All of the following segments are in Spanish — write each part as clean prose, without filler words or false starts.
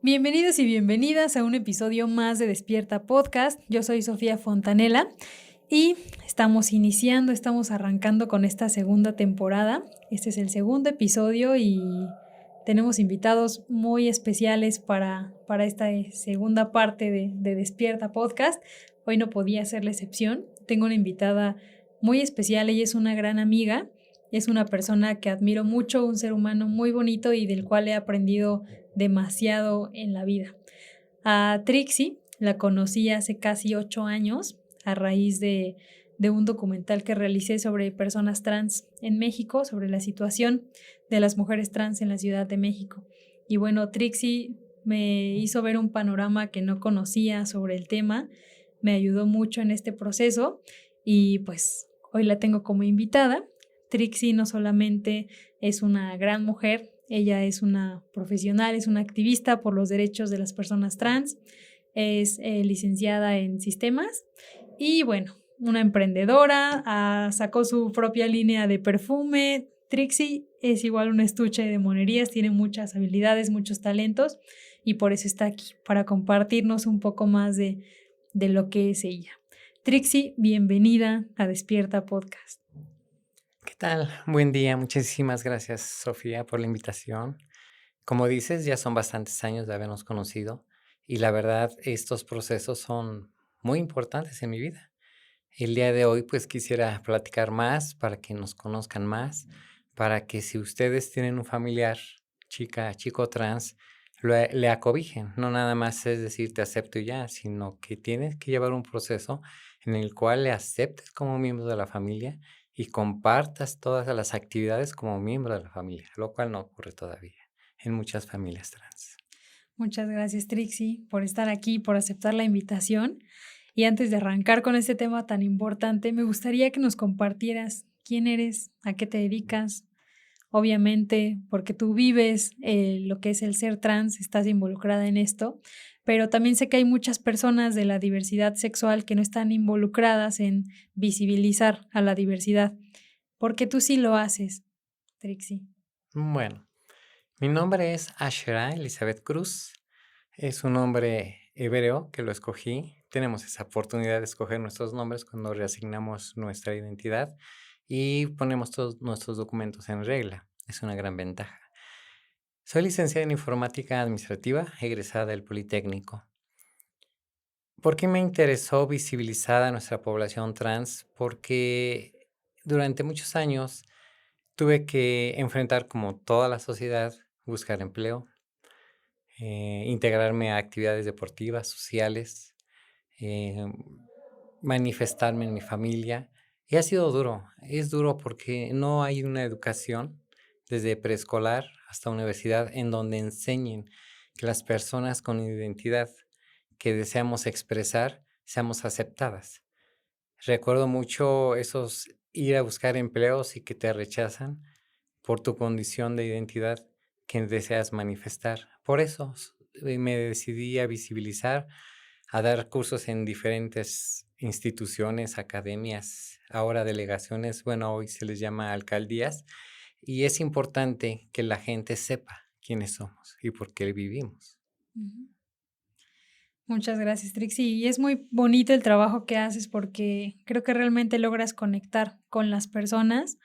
Bienvenidos y bienvenidas a un episodio más de Despierta Podcast. Yo soy Sofía Fontanella y estamos arrancando con esta segunda temporada. Este es el segundo episodio y tenemos invitados muy especiales para esta segunda parte de Despierta Podcast. Hoy no podía ser la excepción. Tengo una invitada muy especial, ella es una gran amiga, es una persona que admiro mucho, un ser humano muy bonito y del cual he aprendido demasiado en la vida. A Trixie la conocí hace casi 8 años a raíz de un documental que realicé sobre personas trans en México, sobre la situación de las mujeres trans en la Ciudad de México. Y bueno, Trixie me hizo ver un panorama que no conocía sobre el tema, me ayudó mucho en este proceso y pues hoy la tengo como invitada. Trixie no solamente es una gran mujer, ella es una profesional, es una activista por los derechos de las personas trans, es licenciada en sistemas y bueno, una emprendedora, sacó su propia línea de perfume. Trixie es igual un estuche de monerías, tiene muchas habilidades, muchos talentos y por eso está aquí, para compartirnos un poco más de lo que es ella. Trixie, bienvenida a Despierta Podcast. ¿Qué tal? Buen día, muchísimas gracias, Sofía, por la invitación. Como dices, ya son bastantes años de habernos conocido y la verdad, estos procesos son muy importantes en mi vida. El día de hoy, pues quisiera platicar más para que nos conozcan más, para que si ustedes tienen un familiar, chica, chico trans, le acobijen. No nada más es decir, te acepto y ya, sino que tienes que llevar un proceso en el cual le aceptes como miembro de la familia y compartas todas las actividades como miembro de la familia, lo cual no ocurre todavía en muchas familias trans. Muchas gracias, Trixie, por estar aquí, por aceptar la invitación. Y antes de arrancar con este tema tan importante, me gustaría que nos compartieras quién eres, a qué te dedicas. Obviamente, porque tú vives lo que es el ser trans, estás involucrada en esto, pero también sé que hay muchas personas de la diversidad sexual que no están involucradas en visibilizar a la diversidad. Porque tú sí lo haces, Trixie. Bueno, mi nombre es Ashera Elizabeth Cruz. Es un nombre hebreo que lo escogí. Tenemos esa oportunidad de escoger nuestros nombres cuando reasignamos nuestra identidad y ponemos todos nuestros documentos en regla. Es una gran ventaja. Soy licenciada en informática administrativa, egresada del Politécnico. ¿Por qué me interesó visibilizar a nuestra población trans? Porque durante muchos años tuve que enfrentar, como toda la sociedad, buscar empleo, integrarme a actividades deportivas, sociales, eh, manifestarme en mi familia. Y ha sido duro, es duro porque no hay una educación desde preescolar hasta universidad en donde enseñen que las personas con identidad que deseamos expresar seamos aceptadas. Recuerdo mucho esos ir a buscar empleos y que te rechazan por tu condición de identidad que deseas manifestar. Por eso me decidí a visibilizar, a dar cursos en diferentes instituciones, academias, ahora delegaciones, bueno, hoy se les llama alcaldías, y es importante que la gente sepa quiénes somos y por qué vivimos. Ujú. Muchas gracias, Trixie. Y es muy bonito el trabajo que haces porque creo que realmente logras conectar con las personas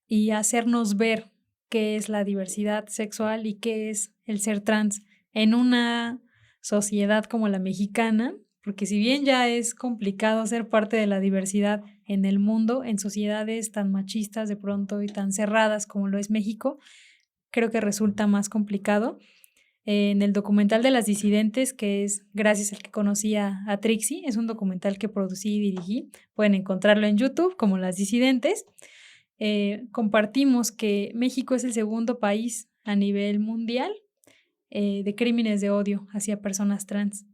y hacernos ver qué es la diversidad sexual y qué es el ser trans en una sociedad como la mexicana, porque si bien ya es complicado ser parte de la diversidad en el mundo, en sociedades tan machistas de pronto y tan cerradas como lo es México, creo que resulta más complicado. En el documental de las disidentes, que es gracias al que conocí a Trixie, es un documental que producí y dirigí, pueden encontrarlo en YouTube como Las Disidentes. Compartimos que México es el segundo país a nivel mundial de crímenes de odio hacia personas trans.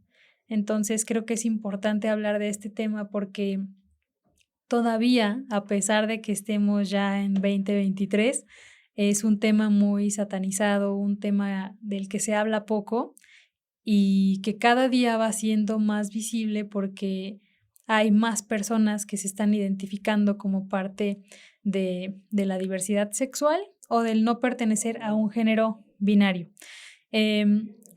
Entonces creo que es importante hablar de este tema porque todavía, a pesar de que estemos ya en 2023, es un tema muy satanizado, un tema del que se habla poco y que cada día va siendo más visible porque hay más personas que se están identificando como parte de la diversidad sexual o del no pertenecer a un género binario.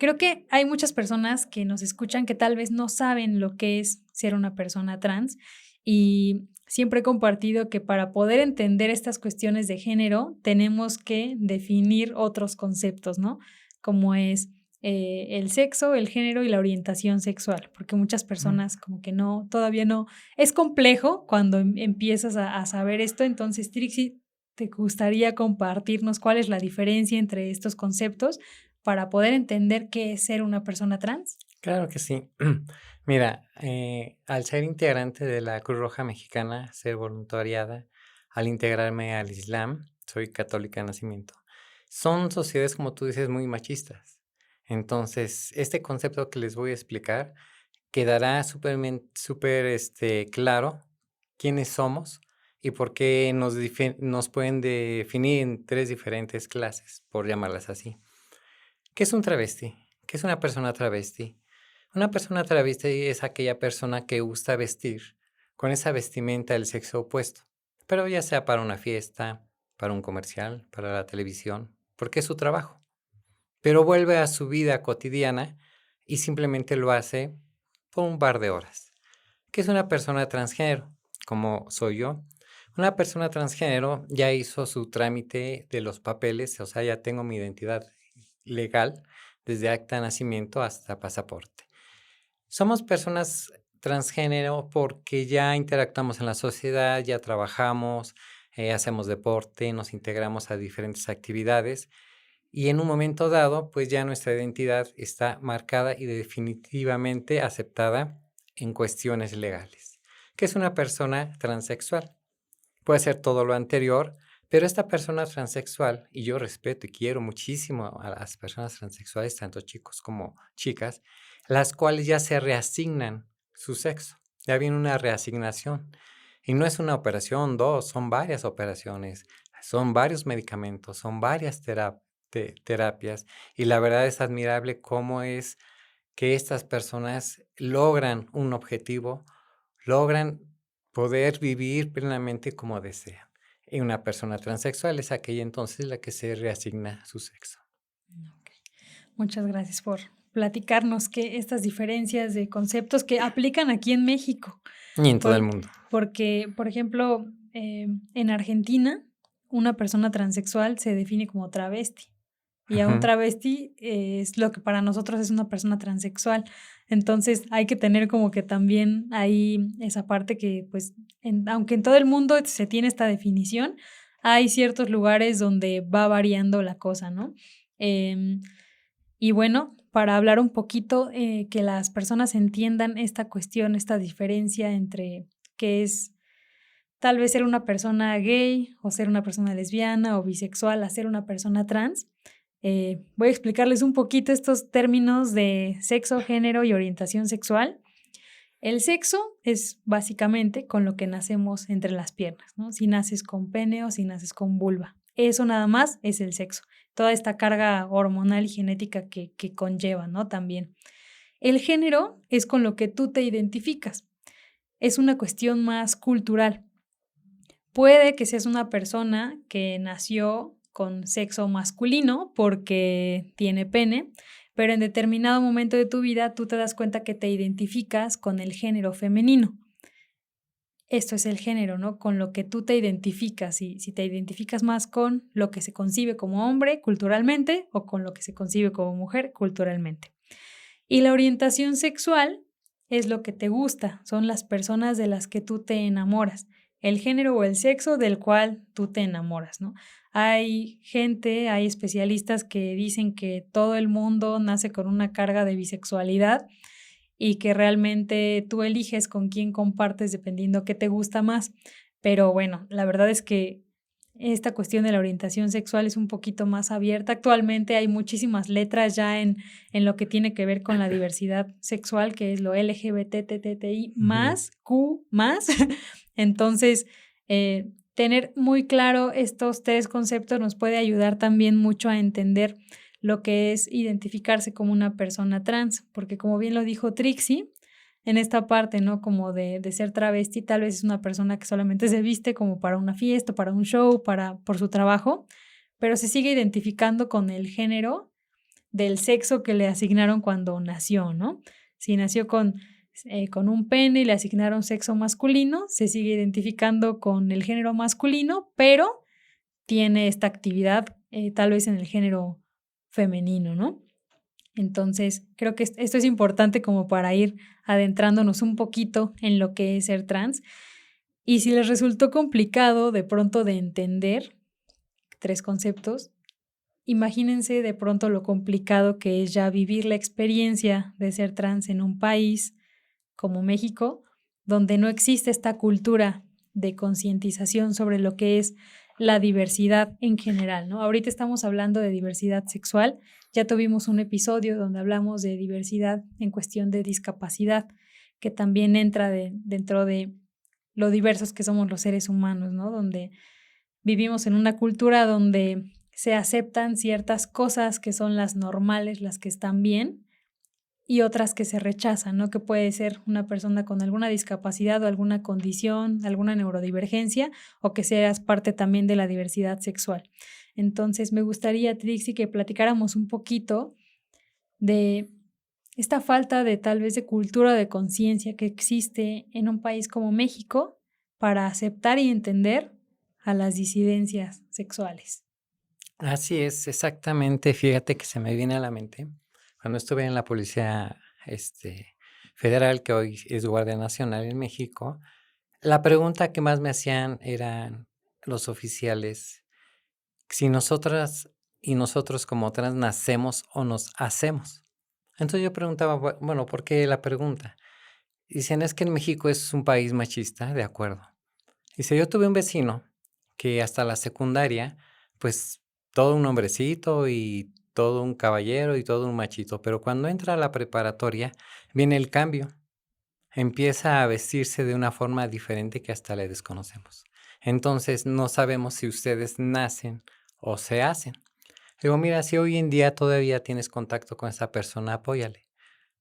Creo que hay muchas personas que nos escuchan que tal vez no saben lo que es ser una persona trans y siempre he compartido que para poder entender estas cuestiones de género tenemos que definir otros conceptos, ¿no? Como es el sexo, el género y la orientación sexual, porque muchas Ujú. personas como que no, todavía no, es complejo cuando empiezas a saber esto. Entonces, Trixie, ¿te gustaría compartirnos cuál es la diferencia entre estos conceptos para poder entender qué es ser una persona trans? Claro que sí. Mira, al ser integrante de la Cruz Roja Mexicana, ser voluntariada, al integrarme al Islam, soy católica de nacimiento, son sociedades, como tú dices, muy machistas. Entonces, este concepto que les voy a explicar quedará súper claro quiénes somos y por qué nos pueden definir en tres diferentes clases, por llamarlas así. ¿Qué es un travesti? ¿Qué es una persona travesti? Una persona travesti es aquella persona que gusta vestir con esa vestimenta del sexo opuesto, pero ya sea para una fiesta, para un comercial, para la televisión, porque es su trabajo. Pero vuelve a su vida cotidiana y simplemente lo hace por un par de horas. ¿Qué es una persona transgénero? Como soy yo. Una persona transgénero ya hizo su trámite de los papeles, o sea, ya tengo mi identidad legal desde acta de nacimiento hasta pasaporte. Somos personas transgénero porque ya interactuamos en la sociedad, ya trabajamos, hacemos deporte, nos integramos a diferentes actividades y en un momento dado, pues ya nuestra identidad está marcada y definitivamente aceptada en cuestiones legales. ¿Qué es una persona transexual? Puede ser todo lo anterior, pero esta persona transexual, y yo respeto y quiero muchísimo a las personas transexuales, tanto chicos como chicas, las cuales ya se reasignan su sexo. Ya viene una reasignación. Y no es una operación, dos, son varias operaciones, son varios medicamentos, son varias terapias. Y la verdad es admirable cómo es que estas personas logran un objetivo, logran poder vivir plenamente como desean. Y una persona transexual es aquella entonces la que se reasigna su sexo. Ok. Muchas gracias por platicarnos que estas diferencias de conceptos que aplican aquí en México. Y en todo el Por mundo. porque, por ejemplo, en Argentina, una persona transexual se define como travesti, y a un Ujú. travesti es lo que para nosotros es una persona transexual. Entonces, hay que tener como que también ahí esa parte que, pues, aunque en todo el mundo se tiene esta definición, hay ciertos lugares donde va variando la cosa, ¿no? Em, y bueno, para hablar un poquito, que las personas entiendan esta cuestión, esta diferencia entre qué es tal vez ser una persona gay, o ser una persona lesbiana, o bisexual, a ser una persona trans. Voy a explicarles un poquito estos términos de sexo, género y orientación sexual. El sexo es básicamente con lo que nacemos entre las piernas, ¿no? Si naces con pene o si naces con vulva. Eso nada más es el sexo. Toda esta carga hormonal y genética que conlleva, ¿no? También. El género es con lo que tú te identificas. Es una cuestión más cultural. Puede que seas una persona que nació con sexo masculino porque tiene pene, pero en determinado momento de tu vida tú te das cuenta que te identificas con el género femenino. Esto es el género, ¿no? Con lo que tú te identificas, y si te identificas más con lo que se concibe como hombre culturalmente o con lo que se concibe como mujer culturalmente. Y la orientación sexual es lo que te gusta, son las personas de las que tú te enamoras, el género o el sexo del cual tú te enamoras, ¿no? Hay gente, hay especialistas que dicen que todo el mundo nace con una carga de bisexualidad y que realmente tú eliges con quién compartes dependiendo qué te gusta más. Pero bueno, la verdad es que esta cuestión de la orientación sexual es un poquito más abierta. Actualmente hay muchísimas letras ya en lo que tiene que ver con la diversidad sexual, que es lo LGBTTTI Ujú. más, Q más. Entonces, tener muy claro estos tres conceptos nos puede ayudar también mucho a entender lo que es identificarse como una persona trans, porque como bien lo dijo Trixie, en esta parte, ¿no? Como de ser travesti, tal vez es una persona que solamente se viste como para una fiesta, para un show, por su trabajo, pero se sigue identificando con el género del sexo que le asignaron cuando nació, ¿no? Si nació con un pene y le asignaron sexo masculino, se sigue identificando con el género masculino, pero tiene esta actividad tal vez en el género femenino, ¿no? Entonces, creo que esto es importante como para ir adentrándonos un poquito en lo que es ser trans. Y si les resultó complicado de pronto de entender 3 conceptos, imagínense de pronto lo complicado que es ya vivir la experiencia de ser trans en un país como México, donde no existe esta cultura de concientización sobre lo que es la diversidad en general, ¿no? Ahorita estamos hablando de diversidad sexual, ya tuvimos un episodio donde hablamos de diversidad en cuestión de discapacidad, que también entra dentro de lo diversos que somos los seres humanos, ¿no? Donde vivimos en una cultura donde se aceptan ciertas cosas que son las normales, las que están bien, y otras que se rechazan, ¿no? Que puede ser una persona con alguna discapacidad o alguna condición, alguna neurodivergencia, o que seas parte también de la diversidad sexual. Entonces, me gustaría, Trixie, que platicáramos un poquito de esta falta de tal vez de cultura de conciencia que existe en un país como México para aceptar y entender a las disidencias sexuales. Así es, exactamente. Fíjate que se me viene a la mente cuando estuve en la Policía Federal, que hoy es Guardia Nacional en México. La pregunta que más me hacían eran los oficiales, si nosotras y nosotros como trans nacemos o nos hacemos. Entonces yo preguntaba, bueno, ¿por qué la pregunta? Dicen, es que en México es un país machista, de acuerdo. Dice, yo tuve un vecino que hasta la secundaria, pues todo un hombrecito y todo un caballero y todo un machito, pero cuando entra a la preparatoria viene el cambio. Empieza a vestirse de una forma diferente que hasta le desconocemos. Entonces no sabemos si ustedes nacen o se hacen. Digo, mira, si hoy en día todavía tienes contacto con esa persona, apóyale.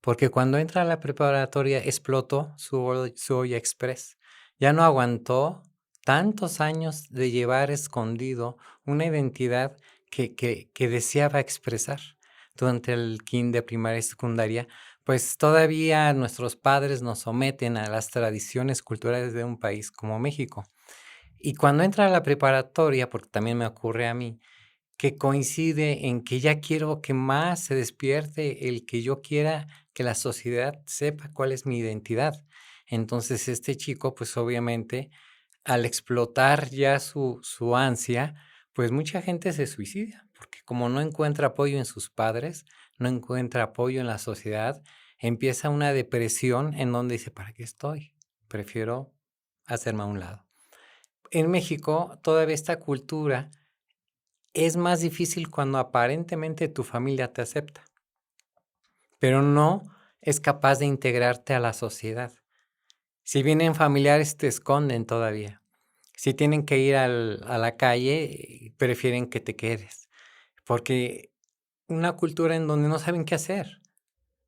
Porque cuando entra a la preparatoria explotó su olla express. Ya no aguantó tantos años de llevar escondido una identidad que deseaba expresar. Durante el kinder, primaria y secundaria, pues todavía nuestros padres nos someten a las tradiciones culturales de un país como México. Y cuando entra a la preparatoria, porque también me ocurre a mí, que coincide en que ya quiero que más se despierte el que yo quiera que la sociedad sepa cuál es mi identidad. Entonces, este chico, pues obviamente, al explotar ya su ansia, pues mucha gente se suicida, porque como no encuentra apoyo en sus padres, no encuentra apoyo en la sociedad, empieza una depresión en donde dice, ¿para qué estoy? Prefiero hacerme a un lado. En México, todavía esta cultura es más difícil cuando aparentemente tu familia te acepta, pero no es capaz de integrarte a la sociedad. Si vienen familiares, te esconden todavía. Si tienen que ir a la calle, prefieren que te quedes, porque una cultura en donde no saben qué hacer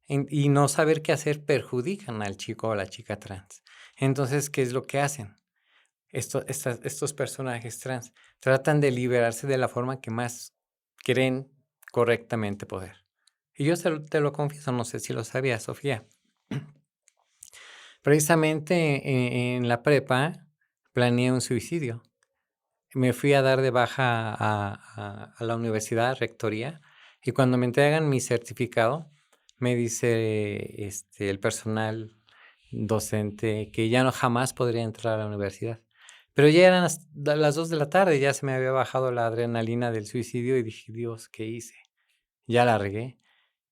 y no saber qué hacer perjudican al chico o la chica trans. Entonces, ¿qué es lo que hacen? Estos personajes trans tratan de liberarse de la forma que más creen correctamente poder. Y yo te lo confieso, no sé si lo sabías, Sofía. Precisamente en la prepa planeé un suicidio. Me fui a dar de baja a la universidad, rectoría, y cuando me entregan mi certificado, me dice el personal docente que ya no jamás podría entrar a la universidad. Pero ya eran las 2 de la tarde, ya se me había bajado la adrenalina del suicidio y dije, Dios, ¿qué hice? Ya la regué.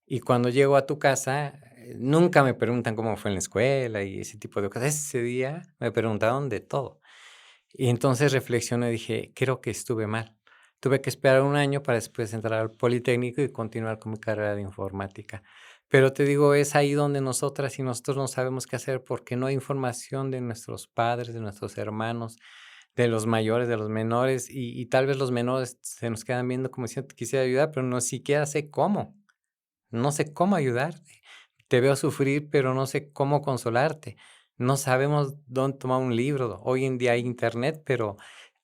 Y cuando llego a tu casa, nunca me preguntan cómo fue en la escuela y ese tipo de cosas. Ese día me preguntaron de todo. Y entonces reflexioné y dije, creo que estuve mal. Tuve que esperar un año para después entrar al Politécnico y continuar con mi carrera de informática. Pero te digo, es ahí donde nosotras y nosotros no sabemos qué hacer porque no hay información de nuestros padres, de nuestros hermanos, de los mayores, de los menores, y tal vez los menores se nos quedan viendo como si yo te quisiera ayudar, pero no siquiera sé cómo. No sé cómo ayudarte. Te veo sufrir, pero no sé cómo consolarte. No sabemos dónde tomar un libro. Hoy en día hay internet, pero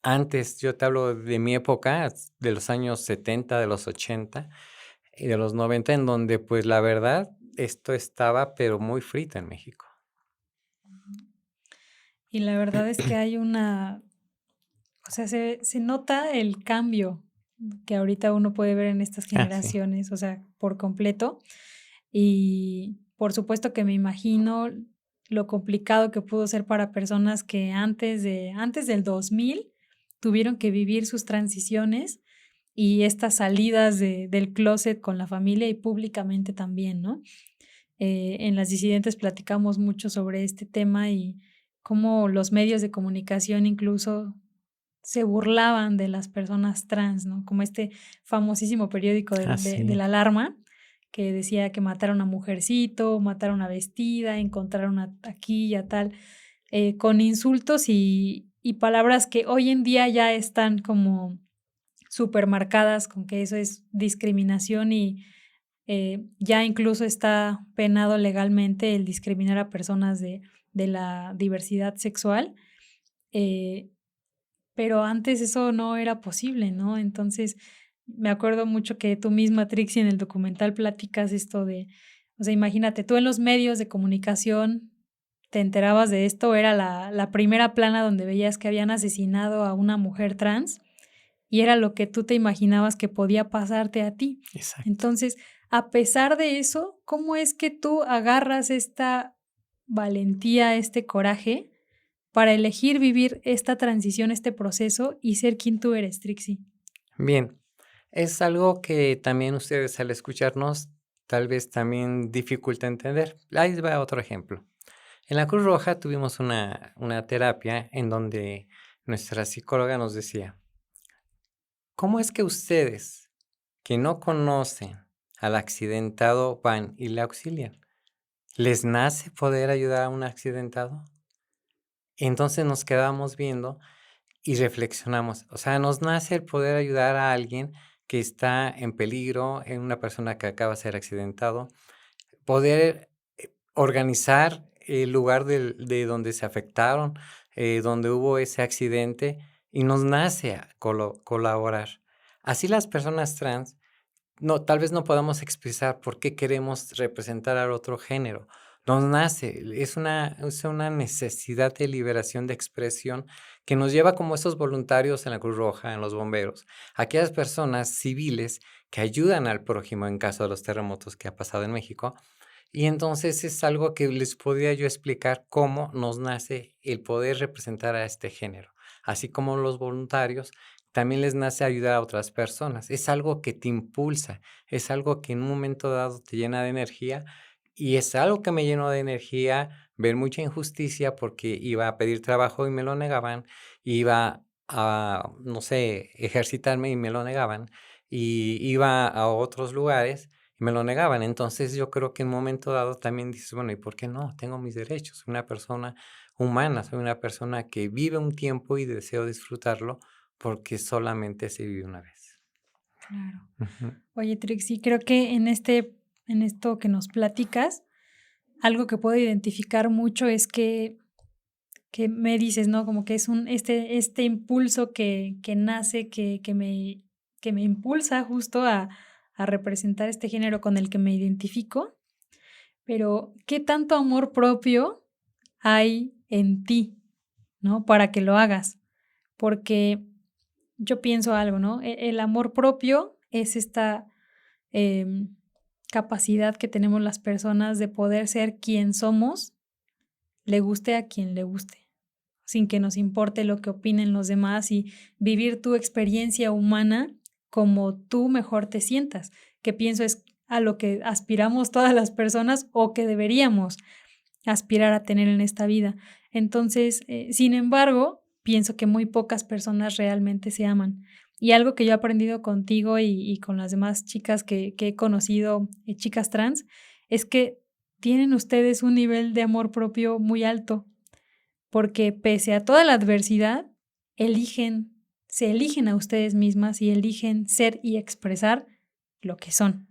antes, yo te hablo de mi época, de los años 70, de los 80, y de los 90 en donde, pues, la verdad, esto estaba, pero muy frito en México. Y la verdad es que hay una, o sea, se nota el cambio que ahorita uno puede ver en estas Ah, sí. generaciones, o sea, por completo. Y por supuesto que me imagino lo complicado que pudo ser para personas que antes del 2000 tuvieron que vivir sus transiciones y estas salidas del closet con la familia y públicamente también, ¿no? En las disidentes platicamos mucho sobre este tema y cómo los medios de comunicación incluso se burlaban de las personas trans, ¿no? Como este famosísimo periódico Ah, de sí. La Alarma, que decía que mataron a Mujercito, mataron a Vestida, encontraron a aquí y a tal, con insultos y palabras que hoy en día ya están como supermarcadas con que eso es discriminación y ya incluso está penado legalmente el discriminar a personas de la diversidad sexual, eh, pero antes eso no era posible, ¿no? Entonces, me acuerdo mucho que tú misma, Trixie, en el documental platicas esto de, o sea, imagínate, tú en los medios de comunicación te enterabas de esto, era la primera plana donde veías que habían asesinado a una mujer trans y era lo que tú te imaginabas que podía pasarte a ti. Exacto. Entonces, a pesar de eso, ¿cómo es que tú agarras esta valentía, este coraje para elegir vivir esta transición, este proceso y ser quien tú eres, Trixie? Bien, es algo que también ustedes al escucharnos tal vez también dificulta entender. Ahí va otro ejemplo. En la Cruz Roja tuvimos una terapia en donde nuestra psicóloga nos decía, ¿cómo es que ustedes que no conocen al accidentado van y le auxilian? ¿Les nace poder ayudar a un accidentado? Entonces nos quedamos viendo y reflexionamos, o sea, nos nace el poder ayudar a alguien que está en peligro, en una persona que acaba de ser accidentado, poder organizar el lugar de donde se afectaron, donde hubo ese accidente, y nos nace a colaborar. Así las personas trans no, tal vez no podamos expresar por qué queremos representar al otro género. Nos nace, es una necesidad de liberación de expresión que nos lleva como esos voluntarios en la Cruz Roja, en los bomberos, aquellas personas civiles que ayudan al prójimo en caso de los terremotos que ha pasado en México. Y entonces es algo que les podría yo explicar cómo nos nace el poder representar a este género, así como los voluntarios también les nace ayudar a otras personas. Es algo que te impulsa, es algo que en un momento dado te llena de energía y es algo que me llenó de energía ver mucha injusticia porque iba a pedir trabajo y me lo negaban, iba a, no sé, ejercitarme y me lo negaban, y iba a otros lugares y me lo negaban. Entonces yo creo que en un momento dado también dices, bueno, ¿y por qué no? Tengo mis derechos, soy una persona humana, soy una persona que vive un tiempo y deseo disfrutarlo porque solamente se vive una vez. Claro. Ujú. Oye, Trixie, creo que en esto que nos platicas, algo que puedo identificar mucho es que me dices, ¿no? Como que es este impulso que nace, que me impulsa justo a representar este género con el que me identifico, pero ¿qué tanto amor propio hay en ti, ¿no? Para que lo hagas. Porque yo pienso algo, ¿no? El amor propio es esta em, capacidad que tenemos las personas de poder ser quien somos, le guste a quien le guste, sin que nos importe lo que opinen los demás y vivir tu experiencia humana como tú mejor te sientas, que pienso es a lo que aspiramos todas las personas o que deberíamos aspirar a tener en esta vida. Entonces, sin embargo, pienso que muy pocas personas realmente se aman. Y algo que yo he aprendido contigo y con las demás chicas que he conocido, chicas trans, es que tienen ustedes un nivel de amor propio muy alto, porque pese a toda la adversidad, eligen, se eligen a ustedes mismas y eligen ser y expresar lo que son.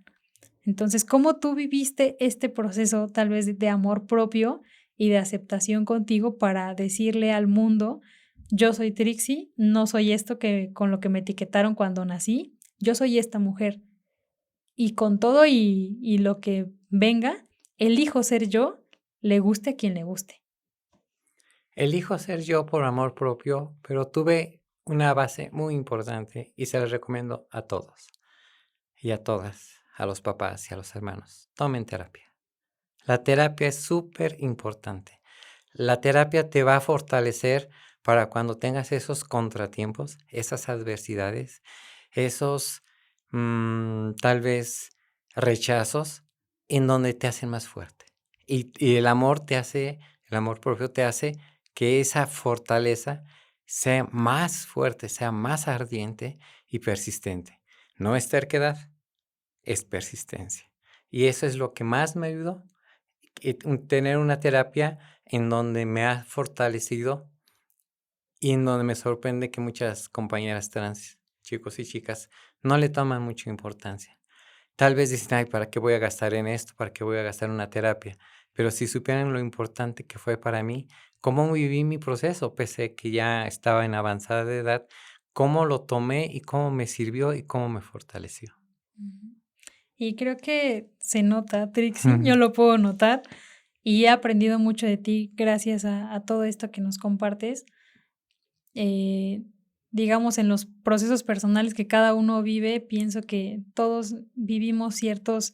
Entonces, ¿cómo tú viviste este proceso tal vez de amor propio y de aceptación contigo para decirle al mundo, yo soy Trixie, no soy esto que con lo que me etiquetaron cuando nací, yo soy esta mujer y con todo y lo que venga, elijo ser yo, le guste a quien le guste. Elijo ser yo por amor propio, pero tuve una base muy importante y se la recomiendo a todos y a todas, a los papás y a los hermanos. Tomen terapia. La terapia es súper importante. La terapia te va a fortalecer para cuando tengas esos contratiempos, esas adversidades, esos tal vez rechazos en donde te hacen más fuerte. Y el amor te hace, el amor propio te hace que esa fortaleza sea más fuerte, sea más ardiente y persistente. No es terquedad, es persistencia. Y eso es lo que más me ayudó tener una terapia en donde me ha fortalecido y en donde me sorprende que muchas compañeras trans, chicos y chicas, no le toman mucha importancia. Tal vez dicen, ay, ¿para qué voy a gastar en esto? ¿Para qué voy a gastar en una terapia? Pero si supieran lo importante que fue para mí, cómo viví mi proceso, pese a que ya estaba en avanzada de edad, cómo lo tomé y cómo me sirvió y cómo me fortaleció. Ujú. Y creo que se nota, Trixie, yo lo puedo notar y he aprendido mucho de ti gracias a todo esto que nos compartes. eh, digamos, en los procesos personales que cada uno vive, pienso que todos vivimos ciertas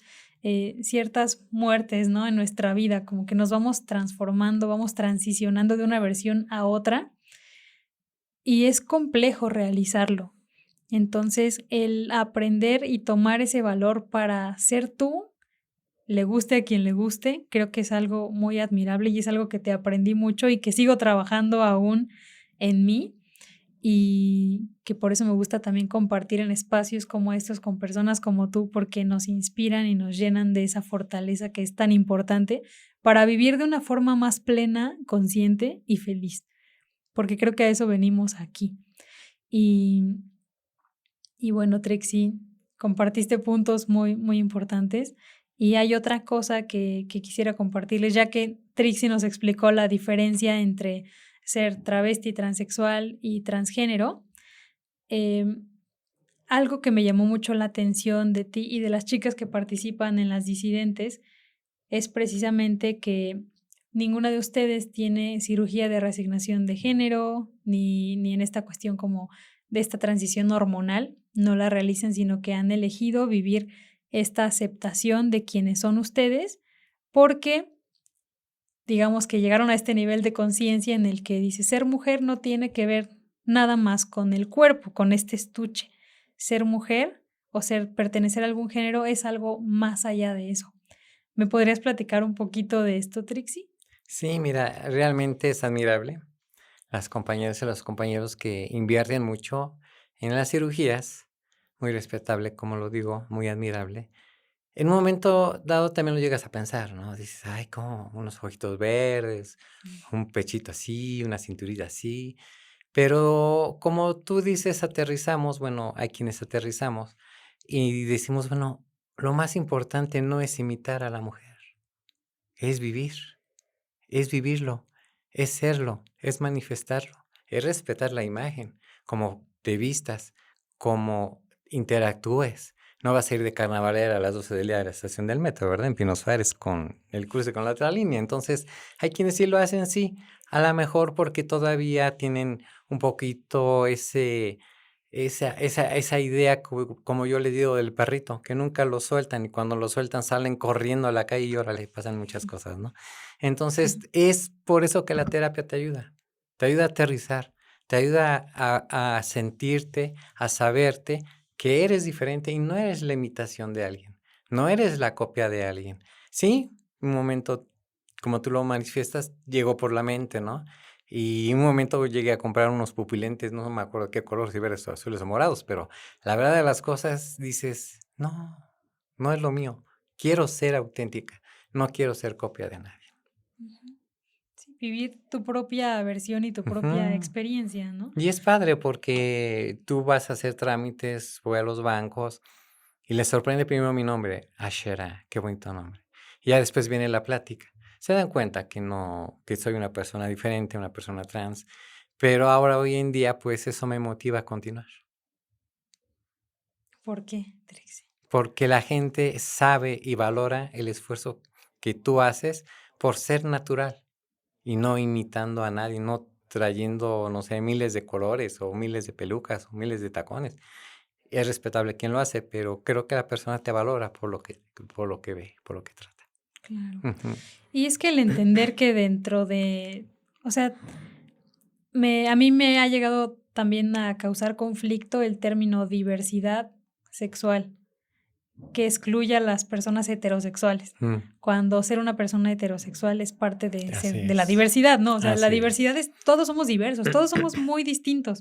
muertes, ¿no? En nuestra vida, como que nos vamos transformando, vamos transicionando de una versión a otra y es complejo realizarlo. Entonces, el aprender y tomar ese valor para ser tú, le guste a quien le guste, creo que es algo muy admirable y es algo que te aprendí mucho y que sigo trabajando aún en mí y que por eso me gusta también compartir en espacios como estos con personas como tú, porque nos inspiran y nos llenan de esa fortaleza que es tan importante para vivir de una forma más plena, consciente y feliz, porque creo que a eso venimos aquí. Y, y bueno, Trixie, compartiste puntos muy, muy importantes. Y hay otra cosa que quisiera compartirles, ya que Trixie nos explicó la diferencia entre ser travesti, transexual y transgénero. em, Algo que me llamó mucho la atención de ti y de las chicas que participan en las disidentes es precisamente que ninguna de ustedes tiene cirugía de reasignación de género, ni en esta cuestión como de esta transición hormonal, no la realizan, sino que han elegido vivir esta aceptación de quienes son ustedes, porque digamos que llegaron a este nivel de conciencia en el que dice, ser mujer no tiene que ver nada más con el cuerpo, con este estuche. Ser mujer o pertenecer a algún género es algo más allá de eso. ¿Me podrías platicar un poquito de esto, Trixie? Sí, mira, realmente es admirable las compañeras y los compañeros que invierten mucho en las cirugías, muy respetable, como lo digo, muy admirable. En un momento dado también lo llegas a pensar, ¿no? Dices, ay, como unos ojitos verdes, un pechito así, una cinturita así. Pero como tú dices, aterrizamos, bueno, hay quienes aterrizamos y decimos, bueno, lo más importante no es imitar a la mujer, es vivir. Es vivirlo, es serlo, es manifestarlo, es respetar la imagen, como te vistas, como interactúes. No vas a ir de carnavalera a las 12 del día de la estación del metro, ¿verdad? En Pino Suárez con el cruce con la otra línea. Entonces, hay quienes sí lo hacen, sí, a lo mejor porque todavía tienen un poquito esa idea, como yo le digo del perrito, que nunca lo sueltan y cuando lo sueltan salen corriendo a la calle y ahora le pasan muchas cosas, ¿no? Entonces, es por eso que la terapia te ayuda a aterrizar, te ayuda a sentirte, a saberte que eres diferente y no eres la imitación de alguien, no eres la copia de alguien. Sí, un momento, como tú lo manifiestas, llegó por la mente, ¿no? Y un momento llegué a comprar unos pupilentes, no me acuerdo qué color, si verdes o azules o morados, pero la verdad de las cosas dices, no, no es lo mío, quiero ser auténtica, no quiero ser copia de nadie. Ujú. Sí, vivir tu propia versión y tu propia Ujú. experiencia, ¿no? Y es padre porque tú vas a hacer trámites, voy a los bancos y les sorprende primero mi nombre, Ashera, qué bonito nombre. Y ya después viene la plática. Se dan cuenta que no, que soy una persona diferente, una persona trans, pero ahora hoy en día pues eso me motiva a continuar. ¿Por qué, Trixie? porque la gente sabe y valora el esfuerzo que tú haces por ser natural y no imitando a nadie, no trayendo, no sé, miles de colores o miles de pelucas o miles de tacones. Es respetable quien lo hace, pero creo que la persona te valora por lo que ve, por lo que trata. Claro. Ujú, Y es que el entender que dentro de, o sea, a mí me ha llegado también a causar conflicto el término diversidad sexual, que excluya a las personas heterosexuales, mm, cuando ser una persona heterosexual es parte de ser así de la es, diversidad, ¿no? O sea, la así diversidad es. es todos somos diversos, todos somos muy distintos.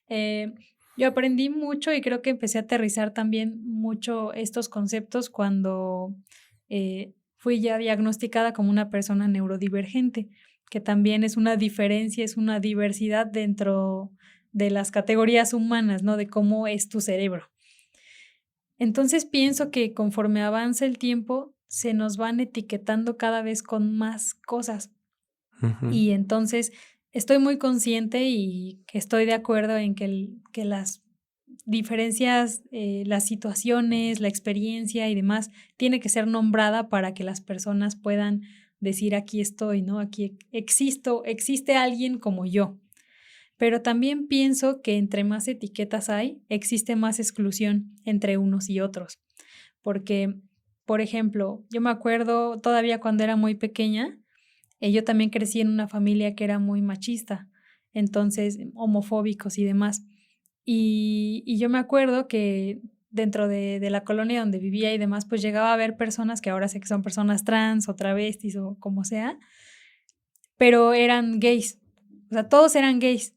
Eh, yo aprendí mucho y creo que empecé a aterrizar también mucho estos conceptos cuando, fui ya diagnosticada como una persona neurodivergente, que también es una diferencia, es una diversidad dentro de las categorías humanas, ¿no? De cómo es tu cerebro. Entonces pienso que conforme avanza el tiempo, se nos van etiquetando cada vez con más cosas. Ujú, Y entonces estoy muy consciente y que estoy de acuerdo en que las diferencias, las situaciones, la experiencia y demás, tiene que ser nombrada para que las personas puedan decir: "Aquí estoy", ¿no? "Aquí existo, existe alguien como yo". Pero también pienso que entre más etiquetas hay, existe más exclusión entre unos y otros. Porque, por ejemplo, yo me acuerdo todavía cuando era muy pequeña, yo también crecí en una familia que era muy machista, entonces, homofóbicos y demás. Y yo me acuerdo que dentro de la colonia donde vivía y demás, pues llegaba a haber personas que ahora sé que son personas trans o travestis o como sea, pero eran gays. O sea, todos eran gays.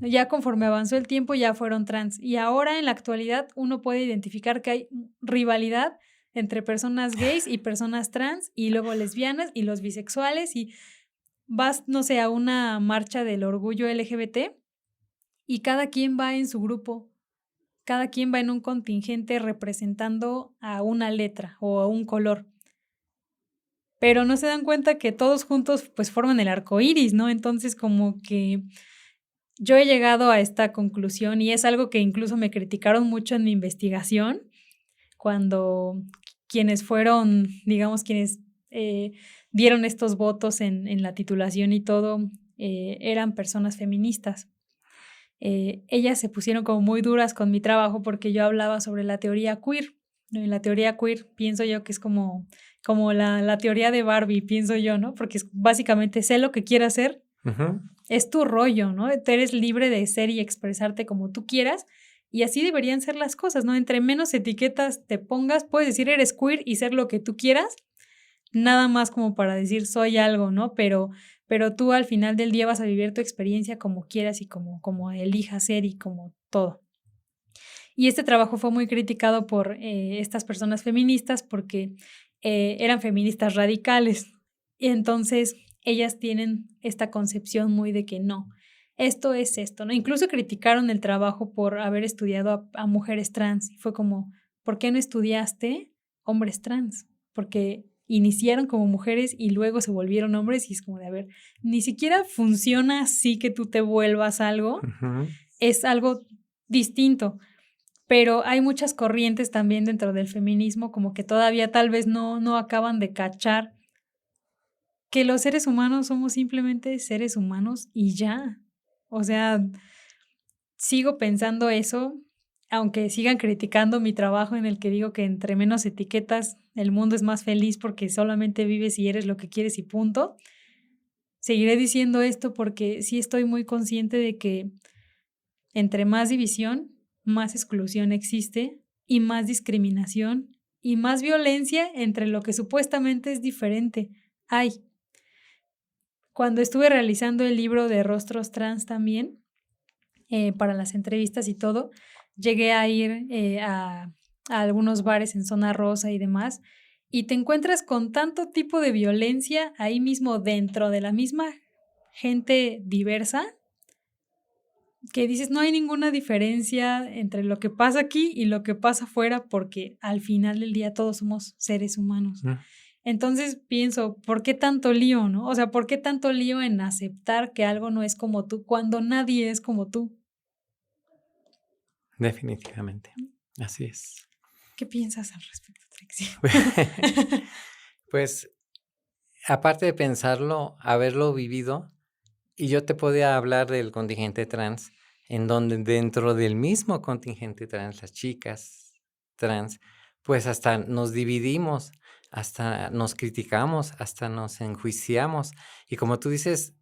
Ya conforme avanzó el tiempo, ya fueron trans. Y ahora, en la actualidad, uno puede identificar que hay rivalidad entre personas gays y personas trans, y luego lesbianas y los bisexuales, y vas, no sé, a una marcha del orgullo LGBT y cada quien va en su grupo, cada quien va en un contingente representando a una letra o a un color, pero no se dan cuenta que todos juntos, pues, forman el arco iris, ¿no? Entonces, como que yo he llegado a esta conclusión, y es algo que incluso me criticaron mucho en mi investigación, cuando quienes fueron, digamos, quienes, eh, dieron estos votos en la titulación y todo, eran personas feministas. Ellas se pusieron como muy duras con mi trabajo porque yo hablaba sobre la teoría queer, ¿no? Y la teoría queer pienso yo que es como la teoría de Barbie, pienso yo, ¿no? Porque es básicamente sé lo que quiero hacer, ujú. es tu rollo, ¿no? Tú eres libre de ser y expresarte como tú quieras, y así deberían ser las cosas, ¿no? Entre menos etiquetas te pongas, puedes decir eres queer y ser lo que tú quieras, nada más como para decir soy algo, ¿no? Pero tú al final del día vas a vivir tu experiencia como quieras y como elijas ser y como todo. Y este trabajo fue muy criticado por, estas personas feministas porque, eran feministas radicales. Y entonces, ellas tienen esta concepción muy de que no, esto es esto, ¿no? Incluso criticaron el trabajo por haber estudiado a mujeres trans, y fue como, ¿por qué no estudiaste hombres trans? Porque iniciaron como mujeres y luego se volvieron hombres, y es como de, a ver, ni siquiera funciona así que tú te vuelvas algo, Ujú. es algo distinto. Pero hay muchas corrientes también dentro del feminismo, como que todavía tal vez no acaban de cachar que los seres humanos somos simplemente seres humanos y ya. O sea, sigo pensando eso, aunque sigan criticando mi trabajo en el que digo que entre menos etiquetas, el mundo es más feliz porque solamente vives y eres lo que quieres y punto. Seguiré diciendo esto porque sí estoy muy consciente de que entre más división, más exclusión existe y más discriminación y más violencia entre lo que supuestamente es diferente. Hay. Cuando estuve realizando el libro de rostros trans también, para las entrevistas y todo, llegué a ir a algunos bares en zona rosa y demás, y te encuentras con tanto tipo de violencia ahí mismo dentro de la misma gente diversa que dices, no hay ninguna diferencia entre lo que pasa aquí y lo que pasa afuera, porque al final del día todos somos seres humanos. Mm, Entonces pienso, ¿por qué tanto lío, no? O sea, ¿por qué tanto lío en aceptar que algo no es como tú cuando nadie es como tú? definitivamente, así es. ¿Qué piensas al respecto, Trixie? Pues, aparte de pensarlo, haberlo vivido, y yo te podía hablar del contingente trans, en donde dentro del mismo contingente trans, las chicas trans, pues hasta nos dividimos, hasta nos criticamos, hasta nos enjuiciamos. Y como tú dices,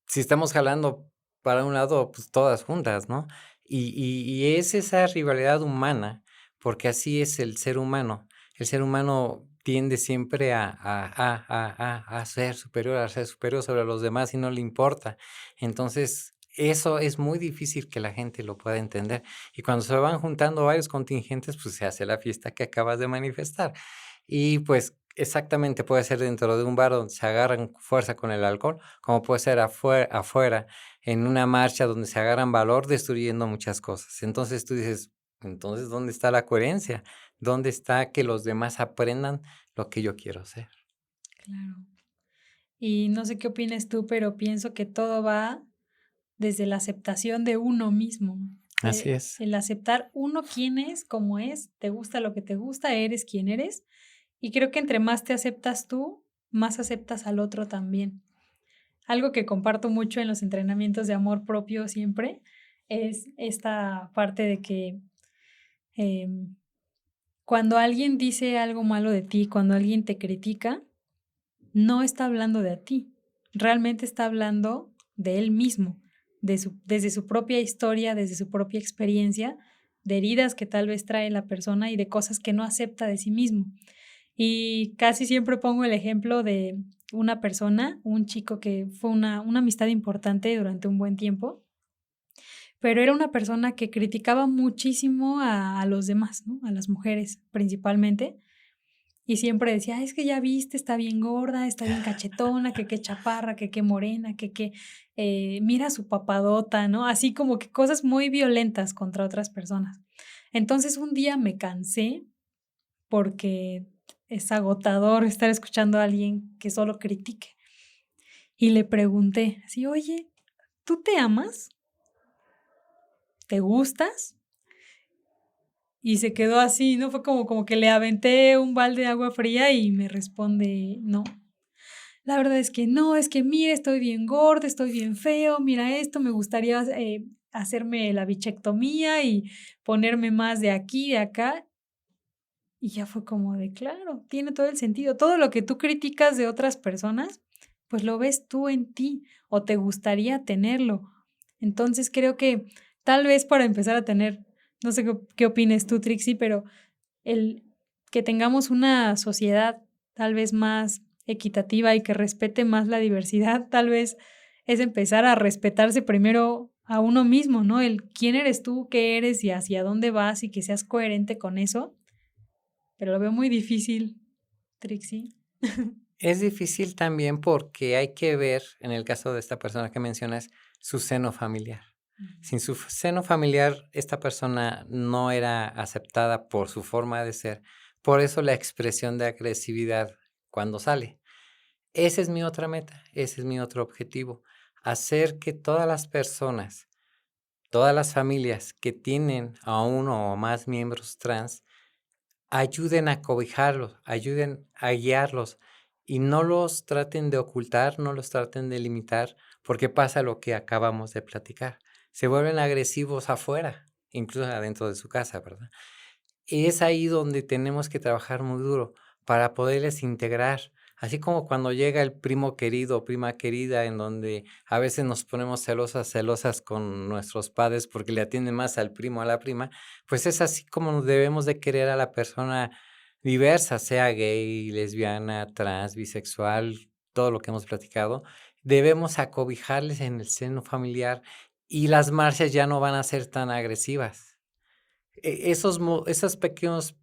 si estamos jalando para un lado, pues todas juntas, ¿no? Y es esa rivalidad humana, porque así es el ser humano. El ser humano tiende siempre a ser superior sobre los demás y no le importa. Entonces, eso es muy difícil que la gente lo pueda entender. Y cuando se van juntando varios contingentes, pues se hace la fiesta que acabas de manifestar. Y pues exactamente puede ser dentro de un bar donde se agarran fuerza con el alcohol, como puede ser afuera en una marcha donde se agarran valor destruyendo muchas cosas. Entonces tú dices, entonces, ¿dónde está la coherencia? ¿Dónde está que los demás aprendan lo que yo quiero ser? Claro. Y no sé qué opinas tú, pero pienso que todo va desde la aceptación de uno mismo. Así es. El aceptar uno quién es, cómo es, te gusta lo que te gusta, eres quien eres. Y creo que entre más te aceptas tú, más aceptas al otro también. Algo que comparto mucho en los entrenamientos de amor propio siempre es esta parte de que em, cuando alguien dice algo malo de ti, cuando alguien te critica, no está hablando de ti, realmente está hablando de él mismo, desde su propia historia, desde su propia experiencia, de heridas que tal vez trae la persona y de cosas que no acepta de sí mismo. Y casi siempre pongo el ejemplo de una persona, un chico que fue una amistad importante durante un buen tiempo, pero era una persona que criticaba muchísimo a los demás, ¿no? A las mujeres principalmente. Y siempre decía: "Ay, es que ya viste, está bien gorda, está bien cachetona, que qué chaparra, que qué morena, mira su papadota", ¿no? Así como que cosas muy violentas contra otras personas. Entonces, un día me cansé porque es agotador estar escuchando a alguien que solo critique. Y le pregunté así: "Oye, ¿tú te amas? ¿Te gustas?". Y se quedó así, ¿no? Fue como que le aventé un balde de agua fría y me responde: "No, la verdad es que no, es que mira, estoy bien gordo, estoy bien feo, mira esto, me gustaría, hacerme la bichectomía y ponerme más de aquí, de acá". Y ya fue como de, claro, tiene todo el sentido. Todo lo que tú criticas de otras personas, pues lo ves tú en ti o te gustaría tenerlo. Entonces creo que tal vez para empezar a tener, no sé qué opines tú, Trixie, pero el que tengamos una sociedad tal vez más equitativa y que respete más la diversidad, tal vez es empezar a respetarse primero a uno mismo, ¿no? El quién eres tú, qué eres y hacia dónde vas y que seas coherente con eso, pero lo veo muy difícil, Trixie. Es difícil también porque hay que ver, en el caso de esta persona que mencionas, su seno familiar. Ujú. Sin su seno familiar, esta persona no era aceptada por su forma de ser. Por eso la expresión de agresividad cuando sale. Esa es mi otra meta, ese es mi otro objetivo, hacer que todas las personas, todas las familias que tienen a uno o más miembros trans, ayuden a cobijarlos, ayuden a guiarlos y no los traten de ocultar, no los traten de limitar, porque pasa lo que acabamos de platicar. Se vuelven agresivos afuera, incluso adentro de su casa, ¿verdad? Y es ahí donde tenemos que trabajar muy duro para poderles integrar, así como cuando llega el primo querido o prima querida, en donde a veces nos ponemos celosas con nuestros padres porque le atienden más al primo o a la prima, pues es así como nos debemos de querer a la persona diversa, sea gay, lesbiana, trans, bisexual, todo lo que hemos platicado. Debemos acobijarles en el seno familiar y las marchas ya no van a ser tan agresivas. Esos pequeños